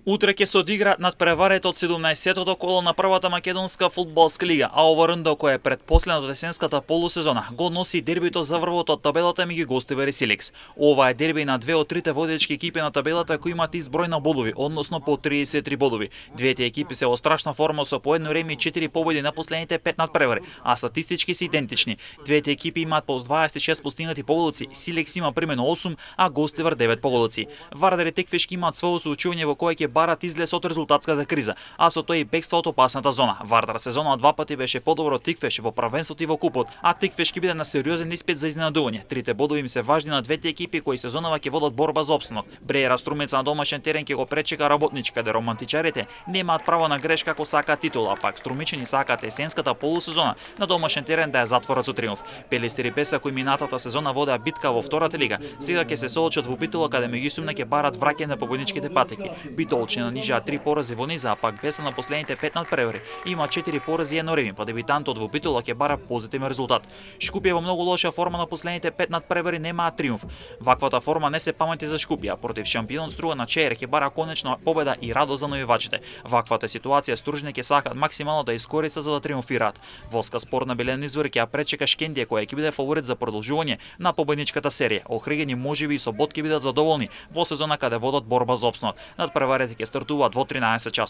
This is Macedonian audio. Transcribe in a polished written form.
Утре ќе се одигра надпреварата од 17-тото коло на првата македонска фудбалска лига, а ова рндо кој е предпоследно од есенската полусезона го носи дербито за врвот од табелата меѓу гостиве Ресиликс. Ова е дерби на две од трите водечки екипи на табелата кои имаат изброј на бодови, односно по 33 бодови. Двете екипи се во страшна форма со по едно реми и 4 победи на последните 5 надпревари, а статистички се идентични. Двете екипи имаат по 26 постигнати поголоци, Силекс има примерно 8, а Гостивар 9 поголоци. Вардар и Теквешки имаат својо соучување во кое ќе барат излез од резултатската криза, а со тој и бегство од опасната зона. Вардар сезонот два пати беше подобро од Тиквеш во првенството и во купот, а Тиквеш ќе биде на сериозен испит за изненадување. Трите бодови им се важни на двете екипи кои сезонава ќе водат борба за опстанок. Бреера Струмица на домашен терен ќе го пречека Работничка, каде романтичарите немаат право на грешка ако сакаат титула, а пак Струмичани сакаат есенската полусезона на домашен терен да ја затворат со триумф. Пелестери Песа кои минатата сезона водеа битка во втората лига, сега ќе се соочат во Битола каде меѓусебно ќе барат враќање на победничките патеки. Битолчи нанижаа 3 порази во низа, а пак Песа на последните 5 надпревари има 4 порази и едно реми, па дебитантот во Битола ќе бара позитивен резултат. Шкупје во многу лоша форма на последните 5 надпревари немаат триумф. Ваквата форма не се памети за Шкупје, против шампион Струга на Чеер ќе бара конечно победа и радост за навивачите. Ваквата ситуација Стружни ќе сакаат максимално да искористат за да триумфираат. Воска спорт на Белен извор ќе ја пречека Шкендија која ќе биде фаворит за продолжување на победничката серија. Охригени можеби и со бод ќе бидат задоволни во сезона каде водат борба за опстанок. Надпреварите ќе стартуваат во 13 часот.